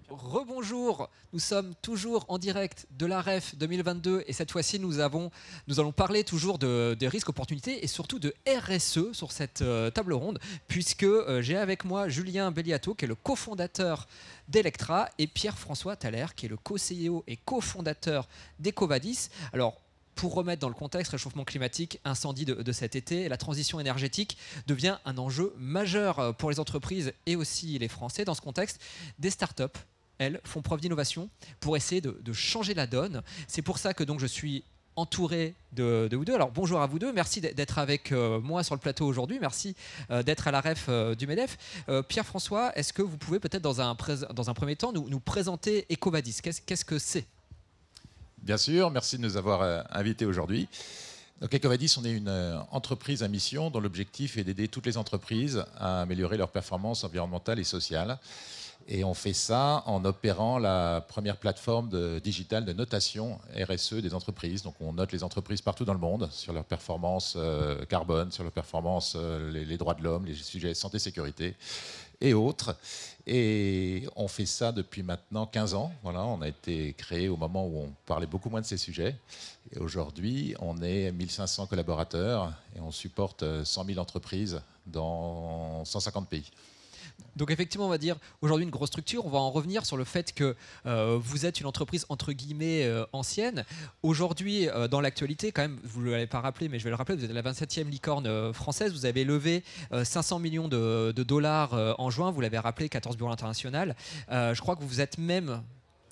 Rebonjour, nous sommes toujours en direct de la REF 2022 et cette fois-ci nous allons parler toujours des risques, opportunités et surtout de RSE sur cette table ronde puisque j'ai avec moi Julien Belliato qui est le cofondateur d'Electra et Pierre-François Thaler qui est le co-CEO et cofondateur d'Ecovadis. Alors pour remettre dans le contexte, réchauffement climatique, incendie de cet été, la transition énergétique devient un enjeu majeur pour les entreprises et aussi les Français. Dans ce contexte, des startups, elles, font preuve d'innovation pour essayer de changer la donne. C'est pour ça que donc je suis entouré de vous deux. Alors bonjour à vous deux, merci d'être avec moi sur le plateau aujourd'hui, merci d'être à la REF du MEDEF. Pierre-François, est-ce que vous pouvez peut-être dans un premier temps nous présenter Ecovadis? Qu'est-ce que c'est? Bien sûr, merci de nous avoir invités aujourd'hui. Donc Ecovadis, on est une entreprise à mission dont l'objectif est d'aider toutes les entreprises à améliorer leur performance environnementale et sociale. Et on fait ça en opérant la première plateforme digitale de notation RSE des entreprises. Donc on note les entreprises partout dans le monde sur leur performance carbone, sur leur performance les droits de l'homme, les sujets santé-sécurité et autres. Et on fait ça depuis maintenant 15 ans. Voilà, on a été créé au moment où on parlait beaucoup moins de ces sujets. Et aujourd'hui, on est 1500 collaborateurs et on supporte 100 000 entreprises dans 150 pays. Donc effectivement, on va dire aujourd'hui une grosse structure. On va en revenir sur le fait que vous êtes une entreprise entre guillemets ancienne. Aujourd'hui, dans l'actualité, quand même, vous ne l'avez pas rappelé, mais je vais le rappeler, vous êtes la 27e licorne française. Vous avez levé 500 millions de dollars en juin. Vous l'avez rappelé, 14 bureaux internationaux. Je crois que vous êtes même,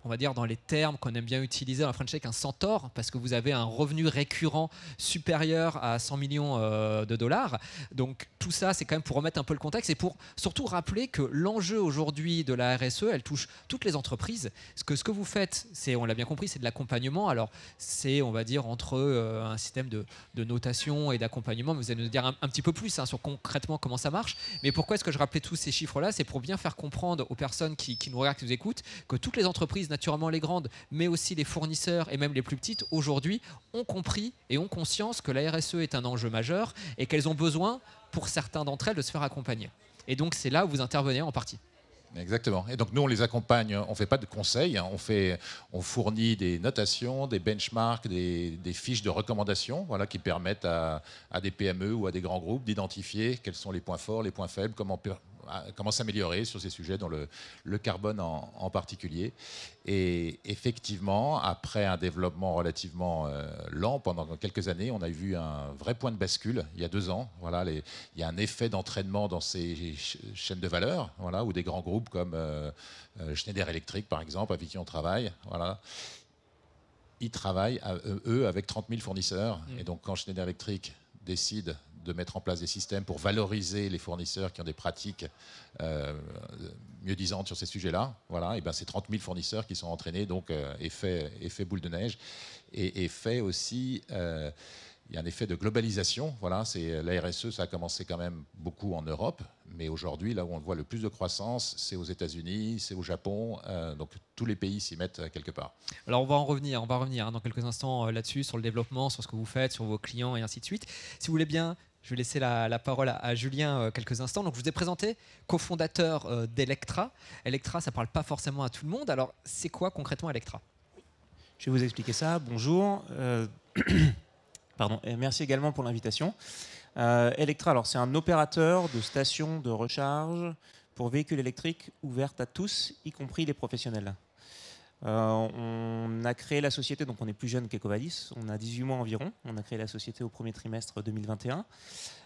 on va dire dans les termes qu'on aime bien utiliser dans la French Tech, un centaure, parce que vous avez un revenu récurrent supérieur à 100 millions de dollars. Donc tout ça, c'est quand même pour remettre un peu le contexte et pour surtout rappeler que l'enjeu aujourd'hui de la RSE, elle touche toutes les entreprises. Ce que vous faites, c'est, on l'a bien compris, c'est de l'accompagnement. Alors c'est, on va dire, entre un système de notation et d'accompagnement. Vous allez nous dire un petit peu plus sur concrètement comment ça marche. Mais pourquoi est-ce que je rappelais tous ces chiffres-là? C'est pour bien faire comprendre aux personnes qui nous regardent, qui nous écoutent, que toutes les entreprises, naturellement les grandes, mais aussi les fournisseurs et même les plus petites, aujourd'hui, ont compris et ont conscience que la RSE est un enjeu majeur et qu'elles ont besoin, pour certains d'entre elles, de se faire accompagner. Et donc, c'est là où vous intervenez en partie. Exactement. Et donc nous, on les accompagne, on ne fait pas de conseils, on fournit des notations, des benchmarks, des fiches de recommandation, voilà, qui permettent à des PME ou à des grands groupes d'identifier quels sont les points forts, les points faibles, comment s'améliorer sur ces sujets, dans le carbone en particulier. Et effectivement, après un développement relativement lent pendant quelques années, on a vu un vrai point de bascule il y a 2 ans. Voilà, il y a un effet d'entraînement dans ces chaînes de valeur, voilà, où des grands groupes comme Schneider Electric, par exemple, avec qui on travaille, voilà, ils travaillent, eux, avec 30 000 fournisseurs. Et donc, quand Schneider Electric décide de mettre en place des systèmes pour valoriser les fournisseurs qui ont des pratiques mieux-disantes sur ces sujets-là, voilà, et ben c'est 30 000 fournisseurs qui sont entraînés, donc effet boule de neige, et effet aussi... il y a un effet de globalisation. Voilà, la RSE, ça a commencé quand même beaucoup en Europe, mais aujourd'hui, là où on voit le plus de croissance, c'est aux États-Unis, c'est au Japon, donc tous les pays s'y mettent quelque part. Alors on va revenir dans quelques instants là-dessus, sur le développement, sur ce que vous faites, sur vos clients et ainsi de suite. Si vous voulez bien, je vais laisser la parole à Julien quelques instants. Donc je vous ai présenté cofondateur d'Electra. Electra, ça ne parle pas forcément à tout le monde. Alors c'est quoi concrètement Electra? Je vais vous expliquer ça. Bonjour. Pardon. Et merci également pour l'invitation. Electra, alors c'est un opérateur de stations de recharge pour véhicules électriques ouvertes à tous, y compris les professionnels. On a créé la société, donc on est plus jeune qu'Ecovadis, on a 18 mois environ. On a créé la société au premier trimestre 2021.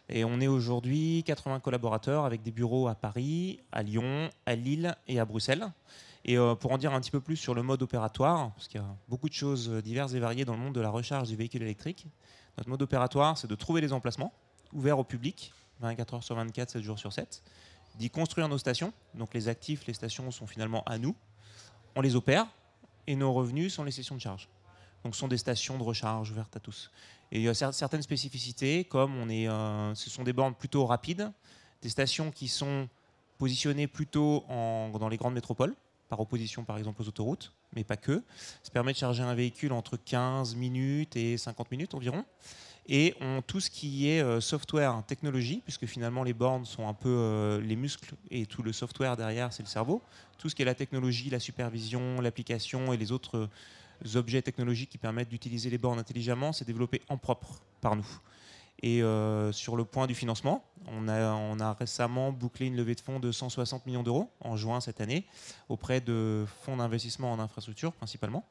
Et on est aujourd'hui 80 collaborateurs avec des bureaux à Paris, à Lyon, à Lille et à Bruxelles. Et pour en dire un petit peu plus sur le mode opératoire, parce qu'il y a beaucoup de choses diverses et variées dans le monde de la recharge du véhicule électrique, notre mode opératoire, c'est de trouver des emplacements ouverts au public, 24 heures sur 24, 7 jours sur 7, d'y construire nos stations. Donc les actifs, les stations sont finalement à nous. On les opère et nos revenus sont les sessions de charge. Donc ce sont des stations de recharge ouvertes à tous. Et il y a certaines spécificités, comme ce sont des bornes plutôt rapides, des stations qui sont positionnées plutôt dans les grandes métropoles, par opposition par exemple aux autoroutes, mais pas que. Ça permet de charger un véhicule entre 15 minutes et 50 minutes environ. et ont tout ce qui est software, technologie, puisque finalement les bornes sont un peu les muscles et tout le software derrière, c'est le cerveau. Tout ce qui est la technologie, la supervision, l'application et les autres objets technologiques qui permettent d'utiliser les bornes intelligemment, c'est développé en propre par nous. Et sur le point du financement, on a récemment bouclé une levée de fonds de 160 millions d'euros en juin cette année, auprès de fonds d'investissement en infrastructure principalement.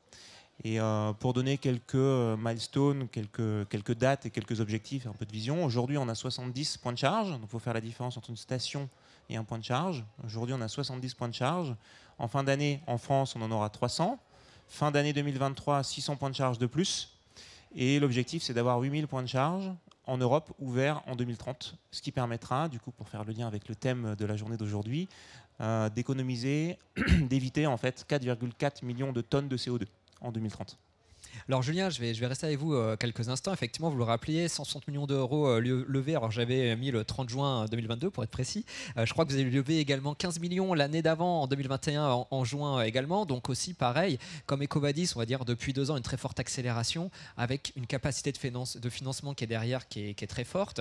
Et pour donner quelques milestones, quelques dates et quelques objectifs, un peu de vision, aujourd'hui on a 70 points de charge, donc il faut faire la différence entre une station et un point de charge. Aujourd'hui on a 70 points de charge. En fin d'année, en France, on en aura 300. Fin d'année 2023, 600 points de charge de plus. Et l'objectif, c'est d'avoir 8000 points de charge en Europe ouverts en 2030, ce qui permettra, du coup, pour faire le lien avec le thème de la journée d'aujourd'hui, d'économiser, d'éviter en fait 4,4 millions de tonnes de CO2 en 2030. Alors Julien, je vais rester avec vous quelques instants. Effectivement, vous le rappeliez, 160 millions d'euros levés. Alors j'avais mis le 30 juin 2022 pour être précis. Je crois que vous avez levé également 15 millions l'année d'avant, en 2021, en juin également. Donc aussi pareil, comme EcoVadis, on va dire depuis 2 ans, une très forte accélération avec une capacité de financement qui est derrière, qui est très forte.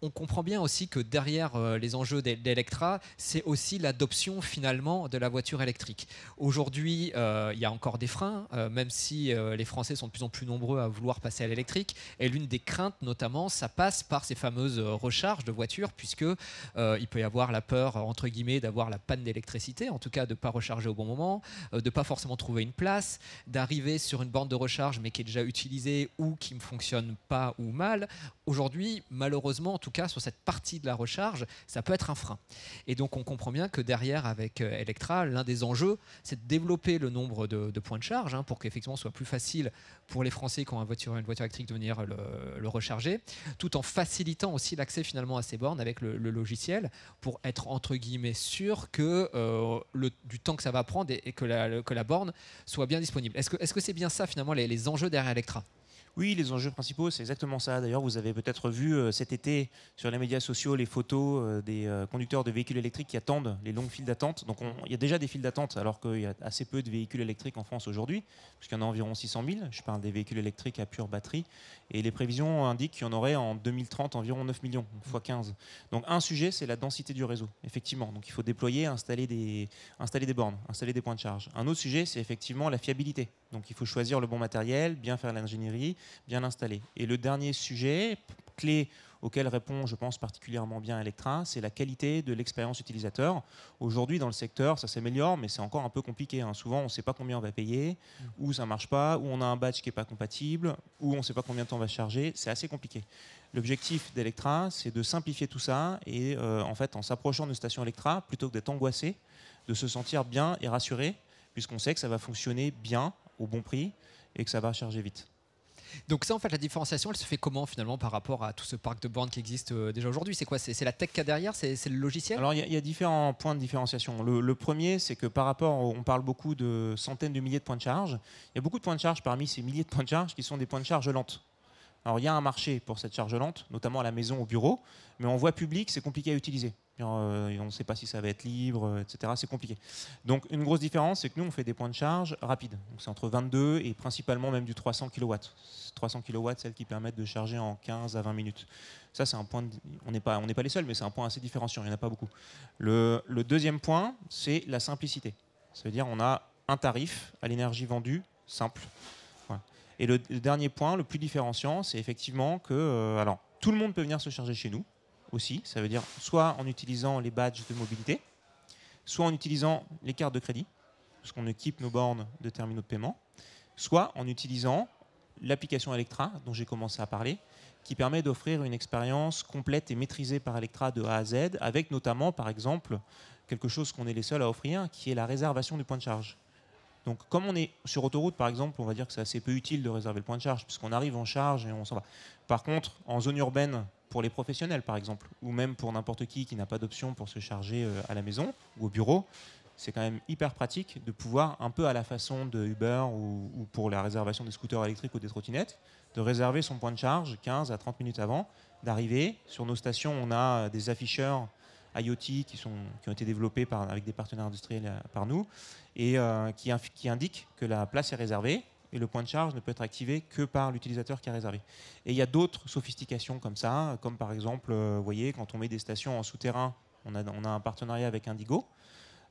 On comprend bien aussi que derrière les enjeux d'Electra, c'est aussi l'adoption finalement de la voiture électrique. Aujourd'hui, il y a encore des freins, même si les Français sont de plus en plus nombreux à vouloir passer à l'électrique. Et l'une des craintes, notamment, ça passe par ces fameuses recharges de voitures, puisque il peut y avoir la peur, entre guillemets, d'avoir la panne d'électricité, en tout cas de ne pas recharger au bon moment, de ne pas forcément trouver une place, d'arriver sur une borne de recharge mais qui est déjà utilisée ou qui ne fonctionne pas ou mal. Aujourd'hui, malheureusement, en tout cas sur cette partie de la recharge, ça peut être un frein. Et donc on comprend bien que derrière, avec Electra, l'un des enjeux, c'est de développer le nombre de points de charge pour qu'effectivement ce soit plus facile pour les Français qui ont une voiture électrique de venir le recharger, tout en facilitant aussi l'accès finalement à ces bornes avec le logiciel pour être entre guillemets sûr que du temps que ça va prendre et que la borne soit bien disponible. Est-ce que c'est bien ça finalement les enjeux derrière Electra ? Oui, les enjeux principaux, c'est exactement ça. D'ailleurs, vous avez peut-être vu cet été sur les médias sociaux les photos des conducteurs de véhicules électriques qui attendent les longues files d'attente. Donc il y a déjà des files d'attente alors qu'il y a assez peu de véhicules électriques en France aujourd'hui, puisqu'il y en a environ 600 000. Je parle des véhicules électriques à pure batterie. Et les prévisions indiquent qu'il y en aurait en 2030 environ 9 millions, x 15. Donc un sujet, c'est la densité du réseau, effectivement. Donc il faut déployer, installer des bornes, installer des points de charge. Un autre sujet, c'est effectivement la fiabilité. Donc il faut choisir le bon matériel, bien faire l'ingénierie, bien l'installer. Et le dernier sujet, clé auquel répond, je pense, particulièrement bien Electra, c'est la qualité de l'expérience utilisateur. Aujourd'hui, dans le secteur, ça s'améliore, mais c'est encore un peu compliqué. Souvent, on ne sait pas combien on va payer, ou ça ne marche pas, ou on a un badge qui n'est pas compatible, ou on ne sait pas combien de temps on va se charger. C'est assez compliqué. L'objectif d'Electra, c'est de simplifier tout ça et en fait, en s'approchant d'une station Electra, plutôt que d'être angoissé, de se sentir bien et rassuré, puisqu'on sait que ça va fonctionner bien, au bon prix, et que ça va charger vite. Donc ça, en fait, la différenciation, elle se fait comment finalement par rapport à tout ce parc de bornes qui existe déjà aujourd'hui ? C'est quoi ? C'est la tech qu'il y a derrière ? C'est le logiciel ? Alors il y a différents points de différenciation. Le premier, c'est que par rapport, on parle beaucoup de centaines de milliers de points de charge. Il y a beaucoup de points de charge parmi ces milliers de points de charge qui sont des points de charge lentes. Alors il y a un marché pour cette charge lente, notamment à la maison, au bureau, mais en voie publique, c'est compliqué à utiliser. On ne sait pas si ça va être libre, etc. C'est compliqué. Donc une grosse différence, c'est que nous, on fait des points de charge rapides. Donc c'est entre 22 et principalement même du 300 kW. 300 kW, celles qui permettent de charger en 15 à 20 minutes. Ça, c'est un point. On n'est pas les seuls, mais c'est un point assez différenciant. Il n'y en a pas beaucoup. Le deuxième point, c'est la simplicité. Ça veut dire on a un tarif à l'énergie vendue simple. Voilà. Et le dernier point, le plus différenciant, c'est effectivement que alors, tout le monde peut venir se charger chez nous aussi. Ça veut dire soit en utilisant les badges de mobilité, soit en utilisant les cartes de crédit, parce qu'on équipe nos bornes de terminaux de paiement, soit en utilisant l'application Electra, dont j'ai commencé à parler, qui permet d'offrir une expérience complète et maîtrisée par Electra de A à Z, avec notamment, par exemple, quelque chose qu'on est les seuls à offrir, qui est la réservation du point de charge. Donc, comme on est sur autoroute, par exemple, on va dire que c'est assez peu utile de réserver le point de charge, puisqu'on arrive en charge et on s'en va. Par contre, en zone urbaine, pour les professionnels, par exemple, ou même pour n'importe qui n'a pas d'option pour se charger à la maison ou au bureau, c'est quand même hyper pratique de pouvoir, un peu à la façon de Uber ou pour la réservation des scooters électriques ou des trottinettes, de réserver son point de charge 15 à 30 minutes avant d'arriver. Sur nos stations, on a des afficheurs IoT qui ont été développés avec des partenaires industriels par nous et qui indiquent que la place est réservée. et le point de charge ne peut être activé que par l'utilisateur qui a réservé. Et il y a d'autres sophistications comme ça, comme par exemple, vous voyez, quand on met des stations en souterrain, on a un partenariat avec Indigo,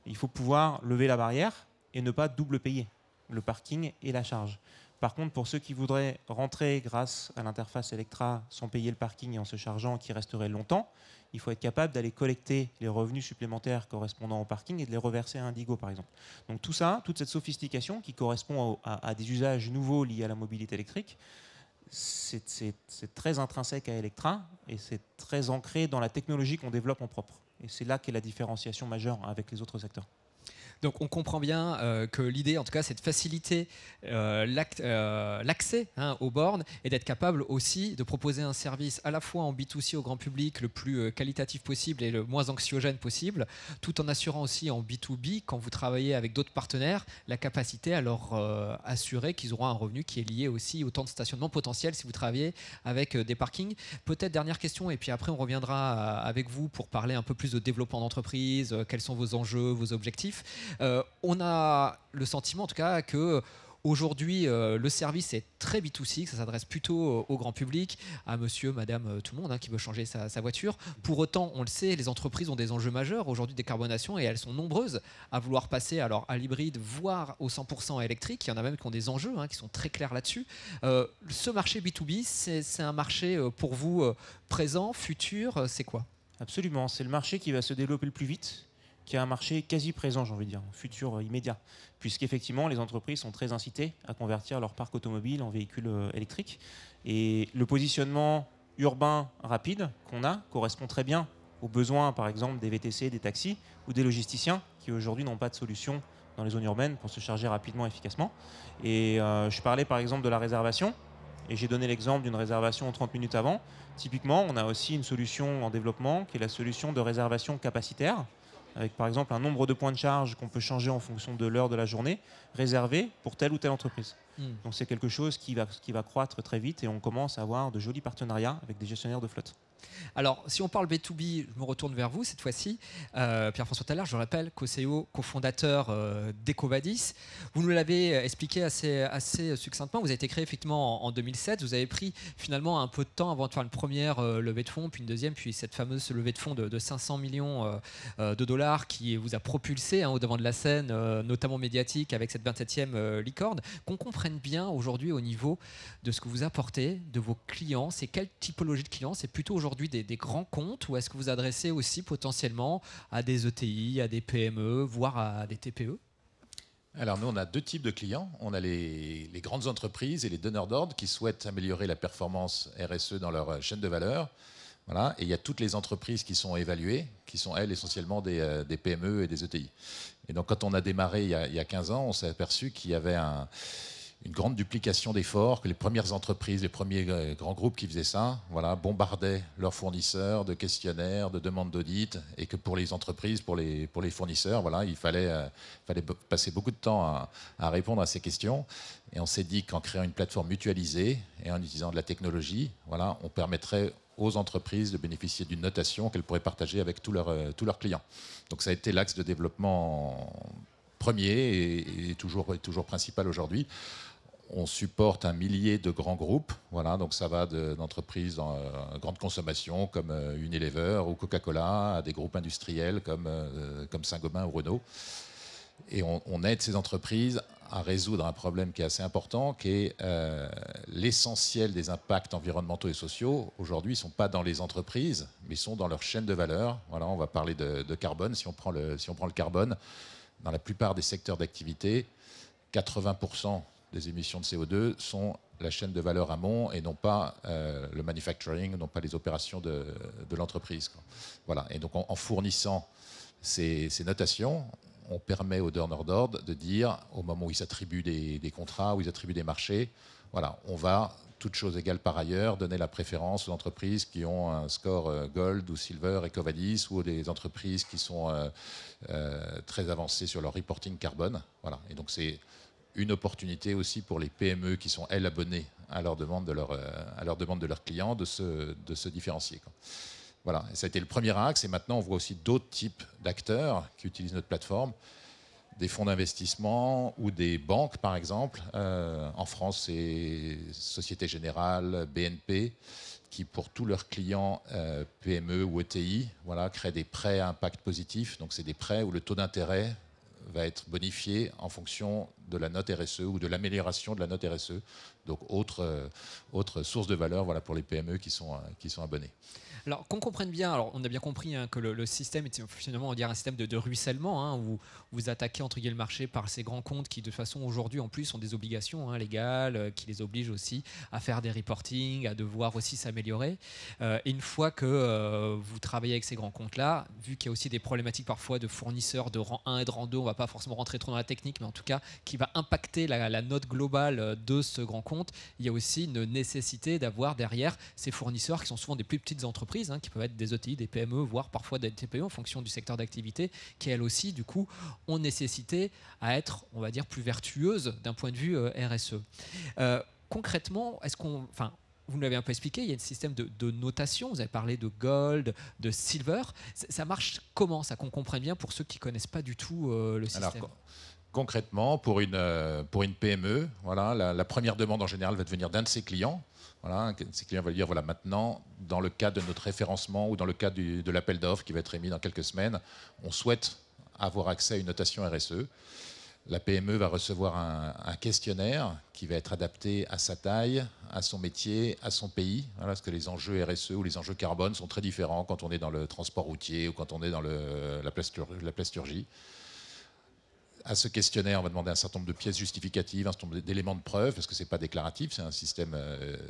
il faut pouvoir lever la barrière et ne pas double payer le parking et la charge. Par contre, pour ceux qui voudraient rentrer grâce à l'interface Electra sans payer le parking et en se chargeant, qui resterait longtemps, il faut être capable d'aller collecter les revenus supplémentaires correspondant au parking et de les reverser à Indigo, par exemple. Donc tout ça, toute cette sophistication qui correspond à des usages nouveaux liés à la mobilité électrique, c'est très intrinsèque à Electra et c'est très ancré dans la technologie qu'on développe en propre. Et c'est là qu'est la différenciation majeure avec les autres acteurs. Donc on comprend bien que l'idée, en tout cas, c'est de faciliter l'accès aux bornes et d'être capable aussi de proposer un service à la fois en B2C au grand public le plus qualitatif possible et le moins anxiogène possible, tout en assurant aussi en B2B, quand vous travaillez avec d'autres partenaires, la capacité à leur assurer qu'ils auront un revenu qui est lié aussi au temps de stationnement potentiel si vous travaillez avec des parkings. Peut-être dernière question, et puis après on reviendra avec vous pour parler un peu plus de développement d'entreprise, quels sont vos enjeux, vos objectifs. On a le sentiment en tout cas que aujourd'hui le service est très B2C, que ça s'adresse plutôt au grand public, à monsieur, madame, tout le monde qui veut changer sa voiture. Pour autant, on le sait, les entreprises ont des enjeux majeurs aujourd'hui de décarbonation et elles sont nombreuses à vouloir passer alors à l'hybride, voire au 100% électrique. Il y en a même qui ont des enjeux qui sont très clairs là-dessus. Ce marché B2B, c'est un marché pour vous présent, futur, c'est quoi ? Absolument, c'est le marché qui va se développer le plus vite, qui est un marché quasi présent, j'ai envie de dire, futur immédiat, puisqu'effectivement les entreprises sont très incitées à convertir leur parc automobile en véhicules électriques. Et le positionnement urbain rapide qu'on a correspond très bien aux besoins, par exemple, des VTC, des taxis ou des logisticiens qui aujourd'hui n'ont pas de solution dans les zones urbaines pour se charger rapidement et efficacement. Et je parlais par exemple de la réservation, et j'ai donné l'exemple d'une réservation 30 minutes avant. Typiquement, on a aussi une solution en développement qui est la solution de réservation capacitaire, avec par exemple un nombre de points de charge qu'on peut changer en fonction de l'heure de la journée, réservé pour telle ou telle entreprise. Donc c'est quelque chose qui va croître très vite et on commence à avoir de jolis partenariats avec des gestionnaires de flotte. Alors, si on parle B2B, je me retourne vers vous cette fois-ci. Pierre-François Tallard, je rappelle, co-CEO, cofondateur d'EcoVadis. Vous nous l'avez expliqué assez succinctement. Vous avez été créé effectivement en 2007. Vous avez pris finalement un peu de temps avant de faire une première levée de fonds, puis une deuxième, puis cette fameuse levée de fonds de 500 millions de dollars qui vous a propulsé au devant de la scène, notamment médiatique, avec cette 27e licorne. Qu'on comprenne bien aujourd'hui au niveau de ce que vous apportez, de vos clients. C'est quelle typologie de clients? C'est plutôt aujourd'hui des grands comptes, ou est-ce que vous adressez aussi potentiellement à des ETI, à des PME, voire à des TPE? Alors nous, on a deux types de clients. On a les grandes entreprises et les donneurs d'ordre qui souhaitent améliorer la performance RSE dans leur chaîne de valeur. Voilà. Et il y a toutes les entreprises qui sont évaluées, qui sont, elles, essentiellement des PME et des ETI. Et donc quand on a démarré il y a 15 ans, on s'est aperçu qu'il y avait une grande duplication d'efforts, que les premières entreprises, les premiers grands groupes qui faisaient ça, bombardaient leurs fournisseurs de questionnaires, de demandes d'audit, et que pour les entreprises, pour les fournisseurs, il fallait passer beaucoup de temps à répondre à ces questions. Et on s'est dit qu'en créant une plateforme mutualisée et en utilisant de la technologie, on permettrait aux entreprises de bénéficier d'une notation qu'elles pourraient partager avec tous leurs clients. Donc ça a été l'axe de développement premier et toujours principal aujourd'hui. On supporte 1 millier de grands groupes, donc ça va d'entreprises en grande consommation comme Unilever ou Coca-Cola à des groupes industriels comme Saint-Gobain ou Renault. Et on aide ces entreprises à résoudre un problème qui est assez important, qui est l'essentiel des impacts environnementaux et sociaux. Aujourd'hui, ils ne sont pas dans les entreprises, mais sont dans leur chaîne de valeur. On va parler de carbone. Si on prend le carbone, dans la plupart des secteurs d'activité, 80% des émissions de CO2 sont la chaîne de valeur amont et non pas le manufacturing, non pas les opérations de l'entreprise. Et donc en fournissant ces notations, on permet aux donneurs d'ordre de dire, au moment où ils attribuent des contrats, où ils attribuent des marchés, on va, toutes choses égales par ailleurs, donner la préférence aux entreprises qui ont un score Gold ou Silver, EcoVadis, ou des entreprises qui sont très avancées sur leur reporting carbone. Et donc c'est une opportunité aussi pour les PME qui sont, elles, abonnées à leur demande de leurs clients de se différencier. Et ça a été le premier axe, et maintenant on voit aussi d'autres types d'acteurs qui utilisent notre plateforme, des fonds d'investissement ou des banques, par exemple. En France, c'est Société Générale, BNP, qui, pour tous leurs clients PME ou ETI, voilà, créent des prêts à impact positif. Donc, c'est des prêts où le taux d'intérêt va être bonifié en fonction de la note RSE ou de l'amélioration de la note RSE. Donc, autre source de valeur, voilà, pour les PME qui sont abonnés. Alors qu'on comprenne bien, alors on a bien compris que le système est finalement, on dirait un système de ruissellement, où vous attaquez entre guillemets le marché par ces grands comptes qui de toute façon aujourd'hui en plus ont des obligations légales qui les obligent aussi à faire des reporting, à devoir aussi s'améliorer. Et une fois que vous travaillez avec ces grands comptes-là, vu qu'il y a aussi des problématiques parfois de fournisseurs de rang 1 et de rang 2, on ne va pas forcément rentrer trop dans la technique, mais en tout cas qui va impacter la note globale de ce grand compte, il y a aussi une nécessité d'avoir derrière ces fournisseurs qui sont souvent des plus petites entreprises, qui peuvent être des ETI, des PME, voire parfois des TPE en fonction du secteur d'activité, qui elles aussi, du coup, ont nécessité à être, on va dire, plus vertueuses d'un point de vue RSE. Concrètement, vous nous l'avez un peu expliqué, il y a un système de notation, vous avez parlé de gold, de silver. Ça marche comment, ça, qu'on comprenne bien pour ceux qui ne connaissent pas du tout le système? Alors, concrètement, pour une PME, voilà, la première demande en général va devenir d'un de ses clients. Voilà, ces clients vont dire, voilà, maintenant, dans le cadre de notre référencement ou dans le cadre de l'appel d'offres qui va être émis dans quelques semaines, on souhaite avoir accès à une notation RSE. La PME va recevoir un questionnaire qui va être adapté à sa taille, à son métier, à son pays, voilà, parce que les enjeux RSE ou les enjeux carbone sont très différents quand on est dans le transport routier ou quand on est dans la plasturgie. À ce questionnaire, on va demander un certain nombre de pièces justificatives, un certain nombre d'éléments de preuve, parce que ce n'est pas déclaratif, c'est un système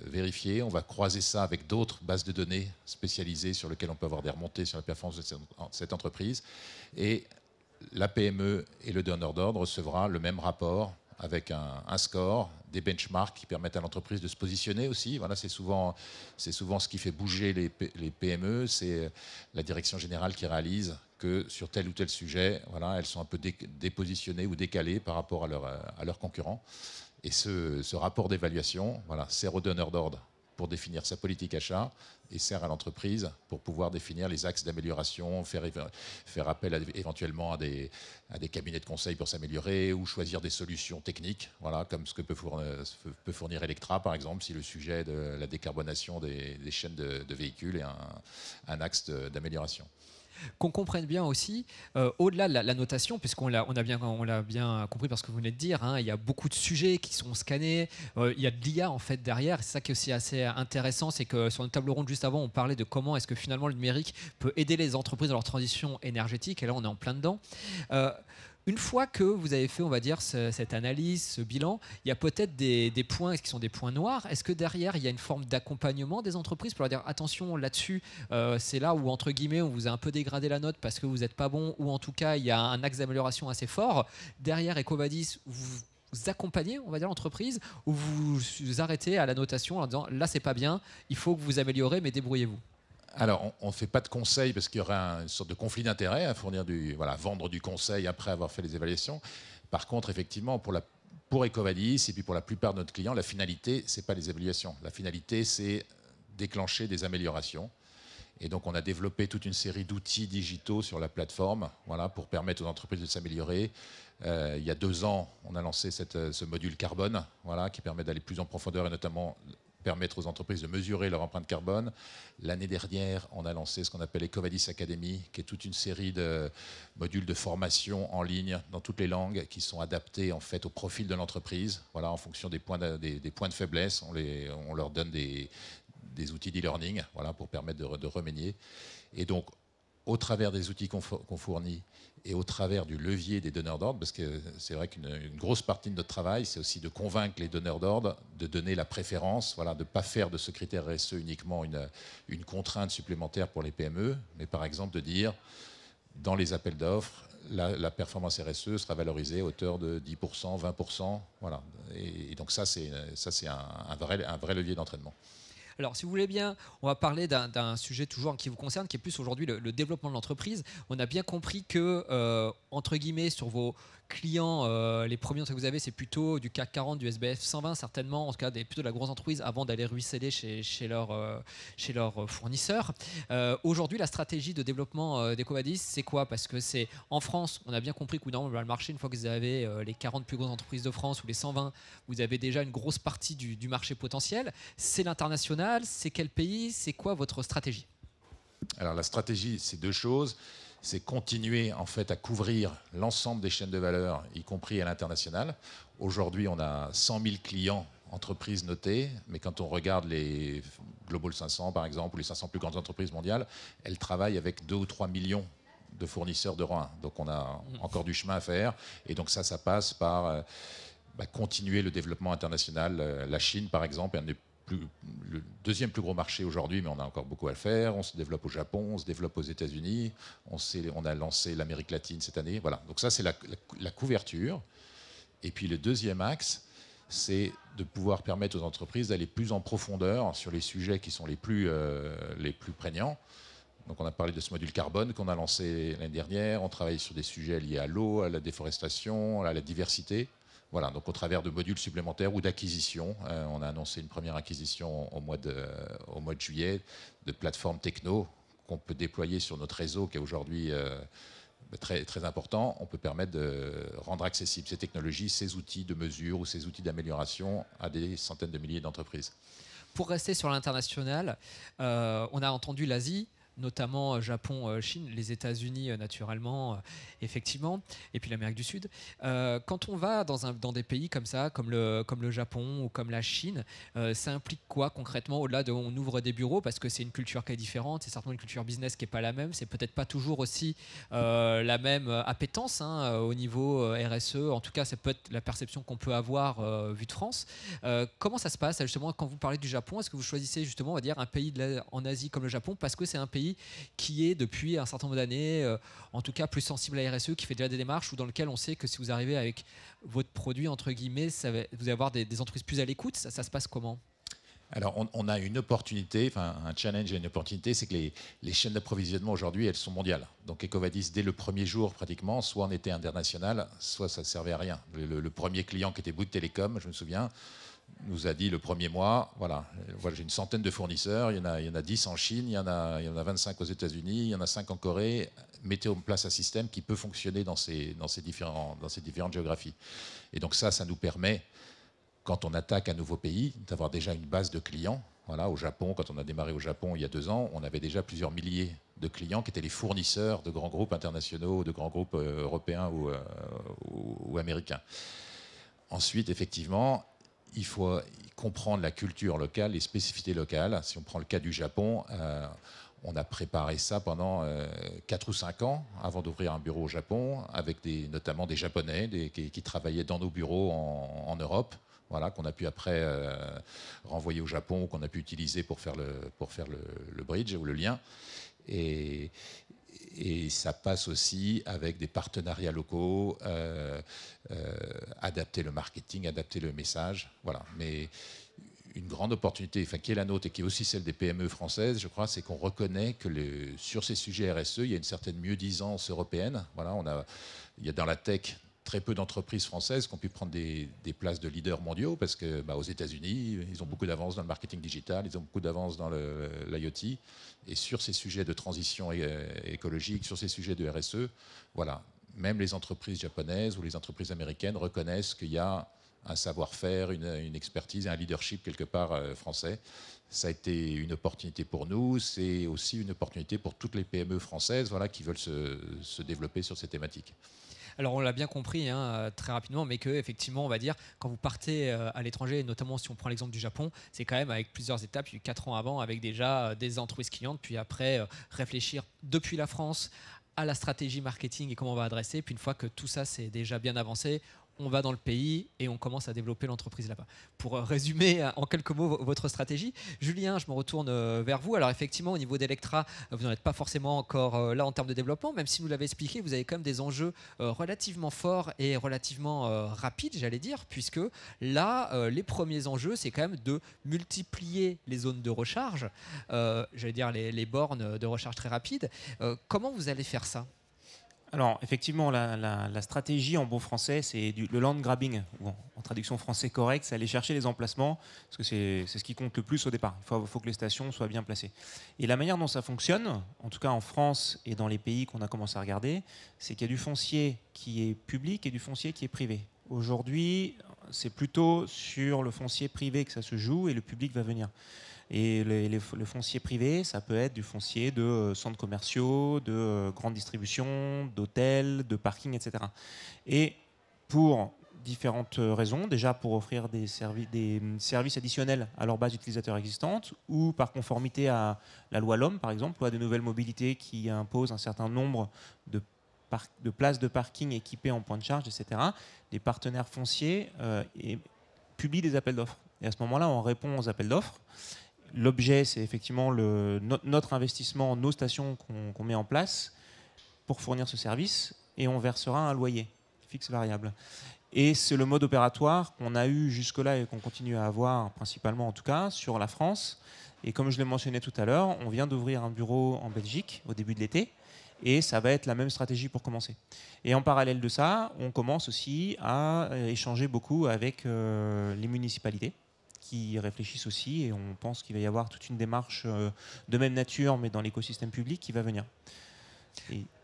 vérifié. On va croiser ça avec d'autres bases de données spécialisées sur lesquelles on peut avoir des remontées sur la performance de cette entreprise. Et la PME et le donneur d'ordre recevra le même rapport avec un score, des benchmarks qui permettent à l'entreprise de se positionner aussi. Voilà, c'est souvent ce qui fait bouger les PME, c'est la direction générale qui réalise que sur tel ou tel sujet, voilà, elles sont un peu dépositionnées ou décalées par rapport à leurs concurrents. Et ce rapport d'évaluation, voilà, sert au donneur d'ordre pour définir sa politique achat et sert à l'entreprise pour pouvoir définir les axes d'amélioration, faire appel éventuellement à des cabinets de conseil pour s'améliorer ou choisir des solutions techniques, voilà, comme ce que peut fournir Electra, par exemple, si le sujet de la décarbonation des chaînes de véhicules est un axe d'amélioration. Qu'on comprenne bien aussi, au-delà de la notation, puisqu'on l'a bien compris parce que vous venez de dire, il y a beaucoup de sujets qui sont scannés, il y a de l'IA en fait derrière, c'est ça qui est aussi assez intéressant, c'est que sur une table ronde juste avant, on parlait de comment est-ce que finalement le numérique peut aider les entreprises dans leur transition énergétique, et là on est en plein dedans. Une fois que vous avez fait, on va dire, cette analyse, ce bilan, il y a peut-être des points qui sont des points noirs. Est-ce que derrière, il y a une forme d'accompagnement des entreprises pour leur dire attention là-dessus, c'est là où, entre guillemets, on vous a un peu dégradé la note parce que vous n'êtes pas bon, ou en tout cas, il y a un axe d'amélioration assez fort. Derrière EcoVadis, vous accompagnez, on va dire, l'entreprise, ou vous arrêtez à la notation en disant là, c'est pas bien, il faut que vous améliorez, mais débrouillez-vous? Alors, on ne fait pas de conseil parce qu'il y aurait une sorte de conflit d'intérêt à vendre du conseil après avoir fait les évaluations. Par contre, effectivement, pour EcoVadis et puis pour la plupart de nos clients, la finalité, ce n'est pas les évaluations. La finalité, c'est déclencher des améliorations. Et donc, on a développé toute une série d'outils digitaux sur la plateforme, voilà, pour permettre aux entreprises de s'améliorer. Il y a 2 ans, on a lancé ce module carbone, voilà, qui permet d'aller plus en profondeur et notamment permettre aux entreprises de mesurer leur empreinte carbone. L'année dernière, on a lancé ce qu'on appelle EcoVadis Academy, qui est toute une série de modules de formation en ligne dans toutes les langues qui sont adaptés en fait au profil de l'entreprise. Voilà, en fonction des points de faiblesse, on leur donne des outils d'e-learning, voilà, pour permettre de remédier. Et donc, au travers des outils qu'on fournit et au travers du levier des donneurs d'ordre, parce que c'est vrai qu'une grosse partie de notre travail, c'est aussi de convaincre les donneurs d'ordre de donner la préférence, voilà, de ne pas faire de ce critère RSE uniquement une contrainte supplémentaire pour les PME, mais par exemple de dire, dans les appels d'offres, la performance RSE sera valorisée à hauteur de 10%, 20%. Voilà. Et donc ça, c'est un vrai levier d'entraînement. Alors, si vous voulez bien, on va parler d'un sujet toujours qui vous concerne, qui est plus aujourd'hui le développement de l'entreprise. On a bien compris que, entre guillemets, sur vos clients, les premiers que vous avez, c'est plutôt du CAC 40, du SBF 120, certainement, en tout cas plutôt de la grosse entreprise, avant d'aller ruisseler chez leurs fournisseurs. Aujourd'hui, la stratégie de développement d'EcoVadis, c'est quoi? Parce que c'est en France, on a bien compris que le marché, une fois que vous avez les 40 plus grosses entreprises de France ou les 120, vous avez déjà une grosse partie du marché potentiel. C'est l'international, c'est quel pays, c'est quoi votre stratégie? Alors la stratégie, c'est deux choses. C'est continuer en fait à couvrir l'ensemble des chaînes de valeur, y compris à l'international. Aujourd'hui, on a 100 000 clients, entreprises notées, mais quand on regarde les Global 500 par exemple, ou les 500 plus grandes entreprises mondiales, elles travaillent avec 2 ou 3 millions de fournisseurs de rang 1. Donc on a encore du chemin à faire. Et donc ça passe par continuer le développement international. La Chine, par exemple, est le deuxième plus gros marché aujourd'hui, mais on a encore beaucoup à faire. On se développe au Japon, on se développe aux États-Unis, on a lancé l'Amérique latine cette année. Voilà. Donc ça, c'est la couverture. Et puis le deuxième axe, c'est de pouvoir permettre aux entreprises d'aller plus en profondeur sur les sujets qui sont les plus prégnants. Donc on a parlé de ce module carbone qu'on a lancé l'année dernière. On travaille sur des sujets liés à l'eau, à la déforestation, à la diversité. Voilà, donc au travers de modules supplémentaires ou d'acquisitions. On a annoncé une première acquisition au mois de juillet de plateformes techno qu'on peut déployer sur notre réseau qui est aujourd'hui très, très important. On peut permettre de rendre accessibles ces technologies, ces outils de mesure ou ces outils d'amélioration à des centaines de milliers d'entreprises. Pour rester sur l'international, on a entendu l'Asie, notamment Japon, Chine, les États-Unis naturellement, effectivement, et puis l'Amérique du Sud. Quand on va dans des pays comme ça, comme le Japon ou comme la Chine, ça implique quoi concrètement au-delà de on ouvre des bureaux parce que c'est une culture qui est différente, c'est certainement une culture business qui n'est pas la même, c'est peut-être pas toujours aussi la même appétence au niveau RSE, en tout cas ça peut être la perception qu'on peut avoir vue de France. Comment ça se passe justement quand vous parlez du Japon? Est-ce que vous choisissez justement, on va dire, un pays en Asie comme le Japon parce que c'est un pays qui est depuis un certain nombre d'années, en tout cas plus sensible à la RSE, qui fait déjà des démarches, ou dans lequel on sait que si vous arrivez avec votre produit, entre guillemets, vous allez avoir des entreprises plus à l'écoute? Ça se passe comment? Alors, on a une opportunité, enfin un challenge et une opportunité, c'est que les chaînes d'approvisionnement aujourd'hui, elles sont mondiales. Donc EcoVadis, dès le premier jour pratiquement, soit on était international, soit ça ne servait à rien. Le premier client qui était Bouygues Télécom, je me souviens, nous a dit le premier mois, voilà j'ai une centaine de fournisseurs, il y en a 10 en Chine, il y en a 25 aux États-Unis, il y en a 5 en Corée. Mettez en place un système qui peut fonctionner dans ces différentes géographies. Et donc ça nous permet, quand on attaque un nouveau pays, d'avoir déjà une base de clients. Voilà, au Japon, quand on a démarré au Japon il y a 2 ans, on avait déjà plusieurs milliers de clients qui étaient les fournisseurs de grands groupes internationaux, de grands groupes européens ou américains. Ensuite, effectivement, il faut comprendre la culture locale, les spécificités locales. Si on prend le cas du Japon, on a préparé ça pendant 4 ou 5 ans avant d'ouvrir un bureau au Japon, avec notamment des Japonais qui travaillaient dans nos bureaux en Europe. Voilà, qu'on a pu après renvoyer au Japon, qu'on a pu utiliser pour faire le bridge ou le lien. Et ça passe aussi avec des partenariats locaux, adapter le marketing, adapter le message. Voilà. Mais une grande opportunité, qui est la nôtre et qui est aussi celle des PME françaises, je crois, c'est qu'on reconnaît que sur ces sujets RSE, il y a une certaine mieux-disance européenne. Voilà, il y a dans la tech très peu d'entreprises françaises qui ont pu prendre des places de leaders mondiaux parce que aux États-Unis, ils ont beaucoup d'avance dans le marketing digital, ils ont beaucoup d'avance dans l'IoT. Et sur ces sujets de transition écologique, sur ces sujets de RSE, voilà, même les entreprises japonaises ou les entreprises américaines reconnaissent qu'il y a un savoir-faire, une expertise et un leadership quelque part français. Ça a été une opportunité pour nous, c'est aussi une opportunité pour toutes les PME françaises qui veulent se développer sur ces thématiques. Alors on l'a bien compris très rapidement, mais que effectivement, on va dire, quand vous partez à l'étranger, et notamment si on prend l'exemple du Japon, c'est quand même avec plusieurs étapes. Il y a eu 4 ans avant avec déjà des entreprises clientes, puis après réfléchir depuis la France à la stratégie marketing et comment on va adresser. Puis une fois que tout ça c'est déjà bien avancé, on va dans le pays et on commence à développer l'entreprise là-bas. Pour résumer en quelques mots votre stratégie, Julien, je me retourne vers vous. Alors effectivement, au niveau d'Electra, vous n'en êtes pas forcément encore là en termes de développement, même si vous l'avez expliqué, vous avez quand même des enjeux relativement forts et relativement rapides, j'allais dire, puisque là, les premiers enjeux, c'est quand même de multiplier les zones de recharge, j'allais dire les bornes de recharge très rapides. Comment vous allez faire ça ? Alors, effectivement, la stratégie en bon français, c'est le land grabbing. Bon, en traduction français correcte, c'est aller chercher les emplacements, parce que c'est ce qui compte le plus au départ. Il faut que les stations soient bien placées. Et la manière dont ça fonctionne, en tout cas en France et dans les pays qu'on a commencé à regarder, c'est qu'il y a du foncier qui est public et du foncier qui est privé. Aujourd'hui, c'est plutôt sur le foncier privé que ça se joue et le public va venir. Et le foncier privé, ça peut être du foncier de centres commerciaux, de grandes distributions, d'hôtels, de parkings, etc. Et pour différentes raisons, déjà pour offrir des services additionnels à leur base d'utilisateurs existantes, ou par conformité à la loi LOM, par exemple, loi des nouvelles mobilités qui impose un certain nombre de places de parking équipées en points de charge, etc. Les partenaires fonciers publient des appels d'offres. Et à ce moment-là, on répond aux appels d'offres. L'objet, c'est effectivement notre investissement, nos stations qu'on met en place pour fournir ce service, et on versera un loyer fixe variable. Et c'est le mode opératoire qu'on a eu jusque-là et qu'on continue à avoir, principalement en tout cas, sur la France. Et comme je l'ai mentionné tout à l'heure, on vient d'ouvrir un bureau en Belgique au début de l'été, et ça va être la même stratégie pour commencer. Et en parallèle de ça, on commence aussi à échanger beaucoup avec les municipalités, qui réfléchissent aussi, et on pense qu'il va y avoir toute une démarche de même nature, mais dans l'écosystème public, qui va venir.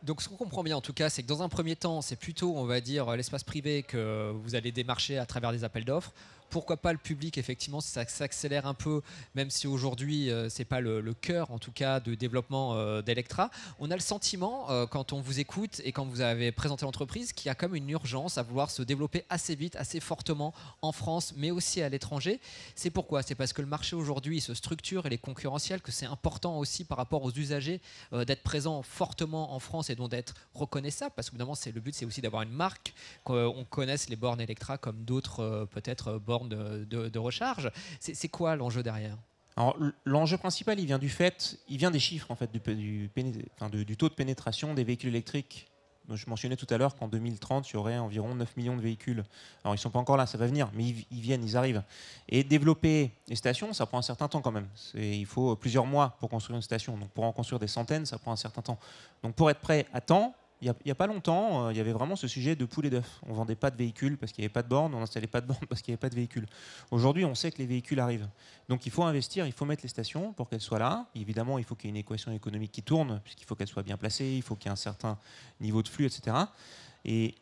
Donc ce qu'on comprend bien en tout cas, c'est que dans un premier temps, c'est plutôt, on va dire, l'espace privé que vous allez démarcher à travers des appels d'offres. Pourquoi pas le public, effectivement, si ça s'accélère un peu, même si aujourd'hui, ce n'est pas le cœur, en tout cas, de développement d'Electra. On a le sentiment, quand on vous écoute et quand vous avez présenté l'entreprise, qu'il y a comme une urgence à vouloir se développer assez vite, assez fortement en France, mais aussi à l'étranger. C'est pourquoi ? C'est parce que le marché aujourd'hui se structure et il est concurrentiel, que c'est important aussi par rapport aux usagers d'être présent fortement en France et donc d'être reconnaissable, parce que évidemment, le but, c'est aussi d'avoir une marque, qu'on connaisse les bornes Electra comme d'autres, peut-être, bornes de recharge. C'est quoi l'enjeu derrière ? Alors, l'enjeu principal, il vient des chiffres en fait, du taux de pénétration des véhicules électriques. Donc, je mentionnais tout à l'heure qu'en 2030, il y aurait environ 9 millions de véhicules. Alors, ils ne sont pas encore là, ça va venir, mais ils viennent, ils arrivent. Et développer les stations, ça prend un certain temps quand même. Il faut plusieurs mois pour construire une station. Donc, pour en construire des centaines, ça prend un certain temps. Donc, pour être prêt à temps, il n'y a pas longtemps, il y avait vraiment ce sujet de poule et d'œuf. On ne vendait pas de véhicules parce qu'il n'y avait pas de bornes, on n'installait pas de bornes parce qu'il n'y avait pas de véhicules. Aujourd'hui, on sait que les véhicules arrivent. Donc il faut investir, il faut mettre les stations pour qu'elles soient là. Évidemment, il faut qu'il y ait une équation économique qui tourne, puisqu'il faut qu'elles soient bien placées, il faut qu'il y ait un certain niveau de flux, etc. Et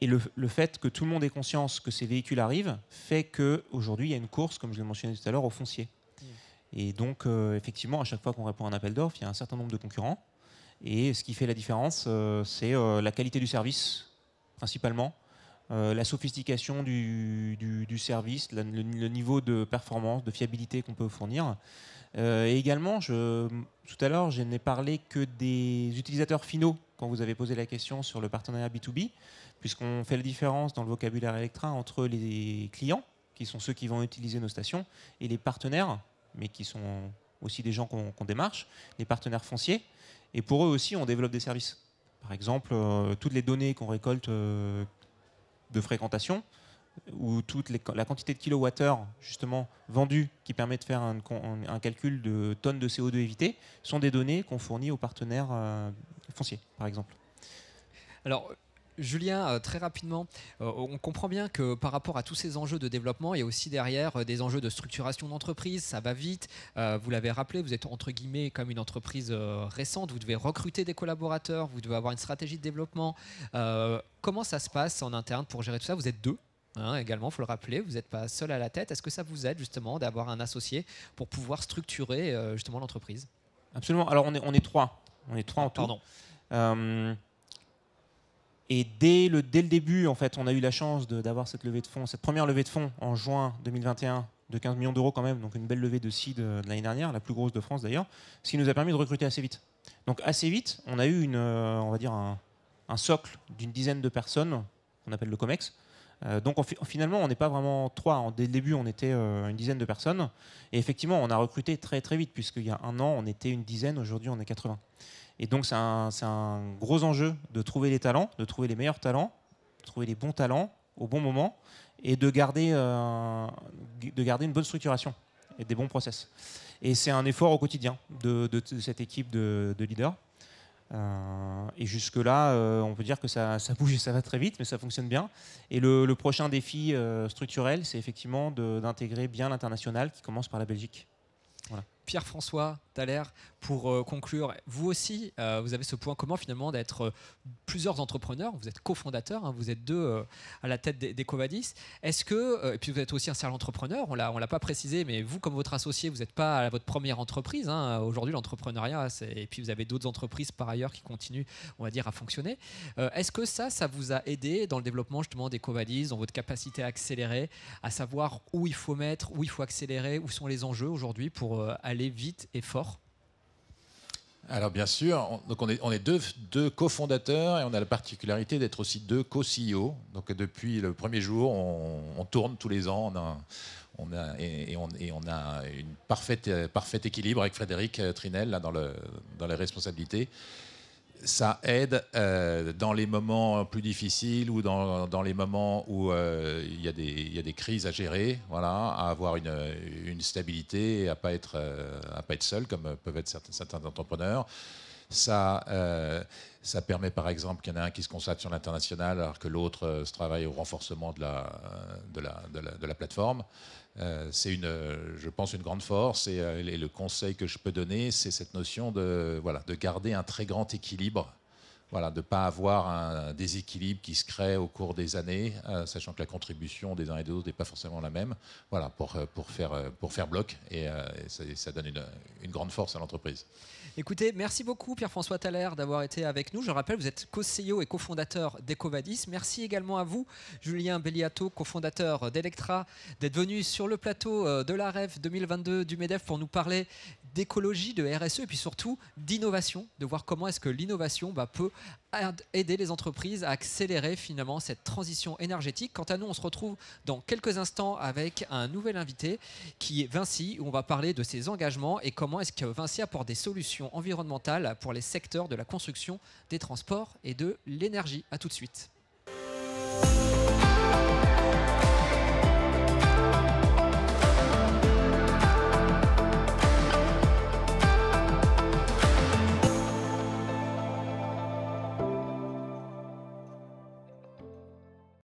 le fait que tout le monde ait conscience que ces véhicules arrivent fait qu'aujourd'hui, il y a une course, comme je l'ai mentionné tout à l'heure, au foncier. Et donc, effectivement, à chaque fois qu'on répond à un appel d'offres, il y a un certain nombre de concurrents. Et ce qui fait la différence, c'est la qualité du service, principalement, la sophistication du service, le niveau de performance, de fiabilité qu'on peut fournir. Et également, tout à l'heure, je n'ai parlé que des utilisateurs finaux quand vous avez posé la question sur le partenariat B2B, puisqu'on fait la différence dans le vocabulaire Electra entre les clients, qui sont ceux qui vont utiliser nos stations, et les partenaires, mais qui sont aussi des gens qu'on démarche, les partenaires fonciers. Et pour eux aussi, on développe des services. Par exemple, toutes les données qu'on récolte de fréquentation, ou la quantité de kilowattheures justement vendues qui permet de faire un calcul de tonnes de CO2 évitées, sont des données qu'on fournit aux partenaires fonciers, par exemple. Alors, Julien, très rapidement, on comprend bien que par rapport à tous ces enjeux de développement, il y a aussi derrière des enjeux de structuration d'entreprise, ça va vite. Vous l'avez rappelé, vous êtes entre guillemets comme une entreprise récente, vous devez recruter des collaborateurs, vous devez avoir une stratégie de développement. Comment ça se passe en interne pour gérer tout ça ? Vous êtes deux. Également, il faut le rappeler, vous n'êtes pas seul à la tête. Est-ce que ça vous aide justement d'avoir un associé pour pouvoir structurer justement l'entreprise ? Absolument. Alors on est trois. On est trois en tout. Pardon. Et dès le début, en fait, on a eu la chance d'avoir cette première levée de fonds en juin 2021 de 15 millions d'euros quand même, donc une belle levée de seed de l'année dernière, la plus grosse de France d'ailleurs, ce qui nous a permis de recruter assez vite. Donc assez vite, on a eu on va dire un socle d'une dizaine de personnes, qu'on appelle le COMEX, Donc finalement, on n'est pas vraiment 3. Dès le début, on était une dizaine de personnes. Et effectivement, on a recruté très très vite, puisqu'il y a un an, on était une dizaine, aujourd'hui on est 80. Et donc c'est un gros enjeu de trouver les talents, de trouver les meilleurs talents, de trouver les bons talents au bon moment, et de garder une bonne structuration et des bons process. Et c'est un effort au quotidien de cette équipe de leaders. Et jusque-là, on peut dire que ça bouge et ça va très vite, mais ça fonctionne bien. Et le prochain défi structurel, c'est effectivement d'intégrer bien l'international, qui commence par la Belgique. Voilà. Pierre-François Thaler, pour conclure, vous aussi, vous avez ce point commun finalement d'être plusieurs entrepreneurs. Vous êtes cofondateurs, hein, vous êtes deux à la tête d'Ecovadis. Est-ce que, et puis vous êtes aussi un serial entrepreneur, on l'a pas précisé, mais vous, comme votre associé, vous n'êtes pas à votre première entreprise. Hein. Aujourd'hui, l'entrepreneuriat, et puis vous avez d'autres entreprises par ailleurs qui continuent, on va dire, à fonctionner. Est-ce que ça vous a aidé dans le développement justement d'Ecovadis, dans votre capacité à accélérer, à savoir où il faut mettre, où il faut accélérer, où sont les enjeux aujourd'hui pour aller vite et fort? Alors bien sûr, on est deux cofondateurs et on a la particularité d'être aussi deux co-CEO. Donc depuis le premier jour, on tourne tous les ans. On a une parfait équilibre avec Frédéric Trinel là, dans les responsabilités. Ça aide dans les moments plus difficiles ou dans les moments où il y a des crises à gérer, voilà, à avoir une stabilité et à pas être seul comme peuvent être certains entrepreneurs. Ça permet par exemple qu'il y en a un qui se concentre sur l'international alors que l'autre se travaille au renforcement de la plateforme. C'est je pense une grande force et le conseil que je peux donner, c'est cette notion de garder un très grand équilibre, voilà, de ne pas avoir un déséquilibre qui se crée au cours des années, sachant que la contribution des uns et des autres n'est pas forcément la même, voilà, pour faire bloc et ça donne une grande force à l'entreprise. Écoutez, merci beaucoup Pierre-François Thaler d'avoir été avec nous. Je rappelle, vous êtes co-CEO et cofondateur d'Ecovadis. Merci également à vous, Julien Belliato, cofondateur d'Electra, d'être venu sur le plateau de la REF 2022 du MEDEF pour nous parler d'écologie, de RSE et puis surtout d'innovation, de voir comment est-ce que l'innovation peut aider les entreprises à accélérer finalement cette transition énergétique. Quant à nous, on se retrouve dans quelques instants avec un nouvel invité qui est Vinci, où on va parler de ses engagements et comment est-ce que Vinci apporte des solutions environnementales pour les secteurs de la construction, des transports et de l'énergie. À tout de suite.